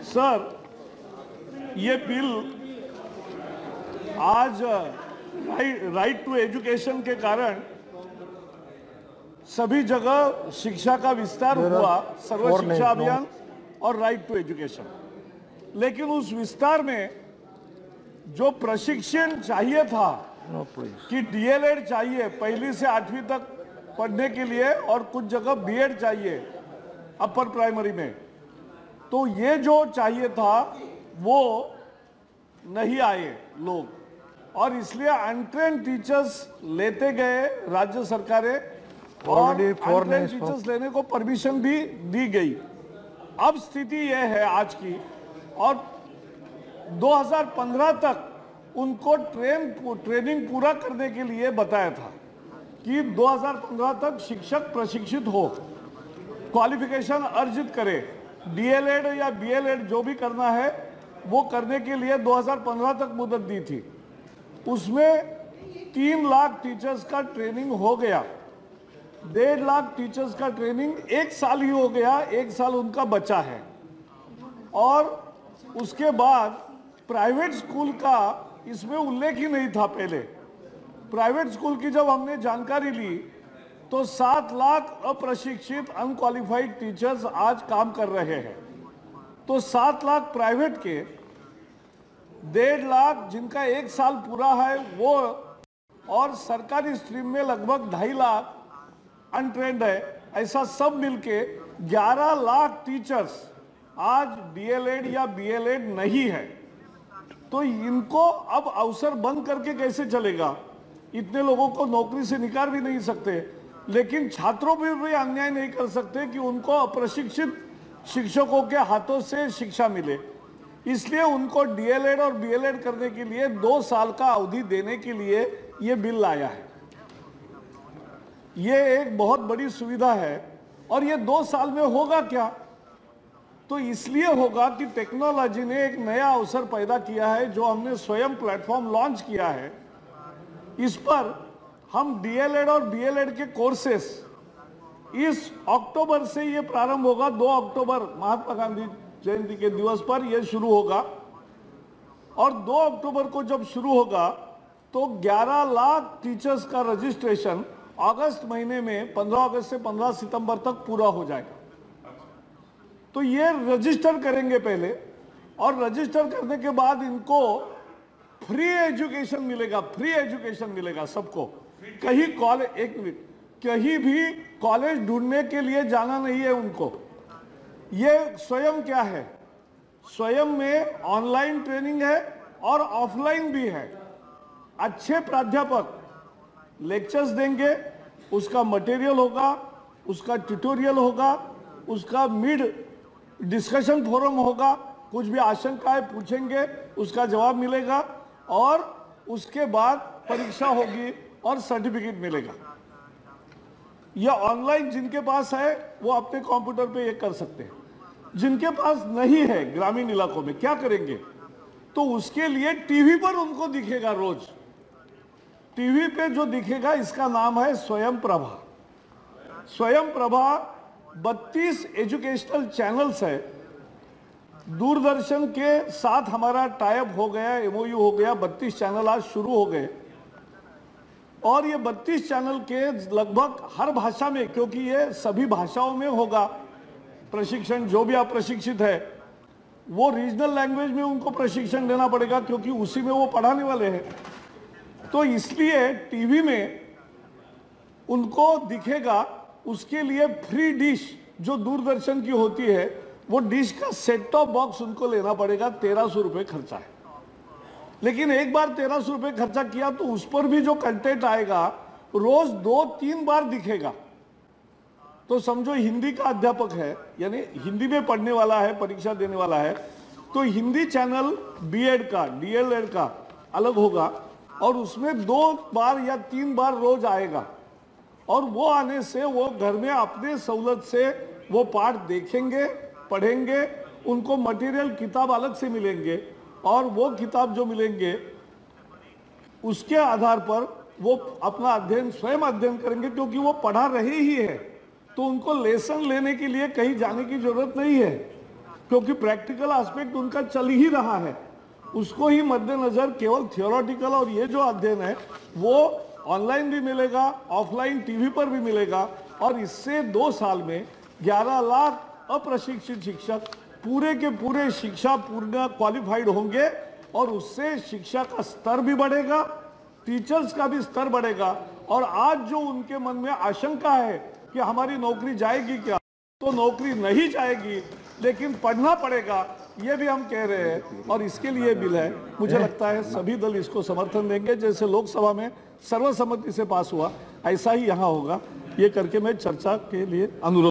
Sir, ये bill आज right to education के कारण सभी जगह शिक्षा का विस्तार हुआ, सर्व शिक्षा अभियान और राइट टू एजुकेशन। लेकिन उस विस्तार में जो प्रशिक्षण चाहिए था कि डीएलएड चाहिए पहली से 8वीं तक पढ़ने के लिए और कुछ जगह बीएड चाहिए अपर प्राइमरी में, तो ये जो चाहिए था वो नहीं आए लोग और इसलिए अनट्रेन्ड टीचर्स लेते गए राज्य सरकारें और अनट्रेन्ड टीचर्स लेने को परमिशन भी दी गई। अब स्थिति यह है आज की, और 2015 तक उनको ट्रेनिंग पूरा करने के लिए बताया था कि 2015 तक शिक्षक प्रशिक्षित हो, क्वालिफिकेशन अर्जित करे, डीएलएड या बीएलएड जो भी करना है वो करने के लिए 2015 तक मुदत दी थी। उसमें 3 लाख टीचर्स का ट्रेनिंग हो गया, 1.5 लाख टीचर्स का ट्रेनिंग 1 साल ही हो गया, 1 साल उनका बचा है। और उसके बाद प्राइवेट स्कूल का इसमें उल्लेख ही नहीं था। पहले प्राइवेट स्कूल की जब हमने जानकारी ली तो 7 लाख अप्रशिक्षित अनक्वालिफाइड टीचर्स आज काम कर रहे हैं। तो 7 लाख प्राइवेट के, 1.5 लाख जिनका 1 साल पूरा है वो, और सरकारी स्ट्रीम में लगभग 2.5 लाख अनट्रेंड है। ऐसा सब मिलके 11 लाख टीचर्स आज डीएलएड या बीएलएड नहीं है। तो इनको अब अवसर बंद करके कैसे चलेगा? इतने लोगों को नौकरी से निकाल भी नहीं सकते, लेकिन छात्रों पर भी अन्याय नहीं कर सकते कि उनको अप्रशिक्षित शिक्षकों के हाथों से शिक्षा मिले। इसलिए उनको डीएलएड और बीएलएड करने के लिए 2 साल का अवधि देने के लिए ये बिल लाया है। ये एक बहुत बड़ी सुविधा है। और ये 2 साल में होगा क्या? तो इसलिए होगा कि टेक्नोलॉजी ने एक नया अवसर पैदा किया है, जो हमने स्वयं प्लेटफॉर्म लॉन्च किया है। इस पर हम डीएलएड और बीएलएड के कोर्सेस इस अक्टूबर से ये प्रारंभ होगा। 2 अक्टूबर महात्मा गांधी जयंती के दिवस पर यह शुरू होगा, और 2 अक्टूबर को जब शुरू होगा तो 11 लाख टीचर्स का रजिस्ट्रेशन अगस्त महीने में 15 अगस्त से 15 सितंबर तक पूरा हो जाएगा। तो ये रजिस्टर करेंगे पहले, और रजिस्टर करने के बाद इनको फ्री एजुकेशन मिलेगा, फ्री एजुकेशन मिलेगा सबको। कहीं कॉलेज, एक मिनट, कहीं भी कॉलेज ढूंढने के लिए जाना नहीं है उनको। ये स्वयं क्या है, स्वयं में ऑनलाइन ट्रेनिंग है और ऑफलाइन भी है। अच्छे प्राध्यापक लेक्चर्स देंगे, उसका मटेरियल होगा, उसका ट्यूटोरियल होगा, उसका मिड डिस्कशन फोरम होगा, कुछ भी आशंकाएं पूछेंगे उसका जवाब मिलेगा, और उसके बाद परीक्षा होगी और सर्टिफिकेट मिलेगा। यह ऑनलाइन जिनके पास है वो अपने कंप्यूटर पे ये कर सकते हैं। जिनके पास नहीं है ग्रामीण इलाकों में क्या करेंगे? तो उसके लिए टीवी पर उनको दिखेगा, रोज टीवी पे जो दिखेगा इसका नाम है स्वयं प्रभा। स्वयं प्रभा 32 एजुकेशनल चैनल्स है। दूरदर्शन के साथ हमारा टाइप हो गया, एमओयू हो गया, 32 चैनल आज शुरू हो गए। और ये 32 चैनल के लगभग हर भाषा में, क्योंकि ये सभी भाषाओं में होगा प्रशिक्षण, जो भी अप्रशिक्षित है वो रीजनल लैंग्वेज में उनको प्रशिक्षण देना पड़ेगा, क्योंकि उसी में वो पढ़ाने वाले हैं। तो इसलिए टीवी में उनको दिखेगा। उसके लिए फ्री डिश जो दूरदर्शन की होती है, वो डिश का सेट टॉप बॉक्स उनको लेना पड़ेगा। 1300 रुपये खर्चा है। लेकिन एक बार 1300 रुपये खर्चा किया तो उस पर भी जो कंटेंट आएगा रोज 2-3 बार दिखेगा। तो समझो हिंदी का अध्यापक है, यानी हिंदी में पढ़ने वाला है, परीक्षा देने वाला है, तो हिंदी चैनल बीएड का, डीएलएड का अलग होगा, और उसमें 2 बार या 3 बार रोज आएगा। और वो आने से वो घर में अपने सहूलत से वो पाठ देखेंगे, पढ़ेंगे, उनको मटेरियल किताब अलग से मिलेंगे, और वो किताब जो मिलेंगे उसके आधार पर वो अपना अध्ययन स्वयं अध्ययन करेंगे, क्योंकि वो पढ़ा रहे ही है। तो उनको लेसन लेने के लिए कहीं जाने की जरूरत नहीं है। क्योंकि प्रैक्टिकल एस्पेक्ट उनका चल ही रहा है, उसको ही मद्देनजर केवल थियोरेटिकल और ये जो अध्ययन है वो ऑनलाइन भी मिलेगा, ऑफलाइन टीवी पर भी मिलेगा, और इससे 2 साल में 11 लाख अप्रशिक्षित शिक्षक पूरे के पूरे शिक्षा पूर्ण क्वालिफाइड होंगे, और उससे शिक्षा का स्तर भी बढ़ेगा, टीचर्स का भी स्तर बढ़ेगा। और आज जो उनके मन में आशंका है कि हमारी नौकरी जाएगी क्या, तो नौकरी नहीं जाएगी, लेकिन पढ़ना पड़ेगा, ये भी हम कह रहे हैं, और इसके लिए बिल है। मुझे लगता है सभी दल इसको समर्थन देंगे। जैसे लोकसभा में सर्वसम्मति से पास हुआ, ऐसा ही यहाँ होगा। ये करके मैं चर्चा के लिए अनुरोध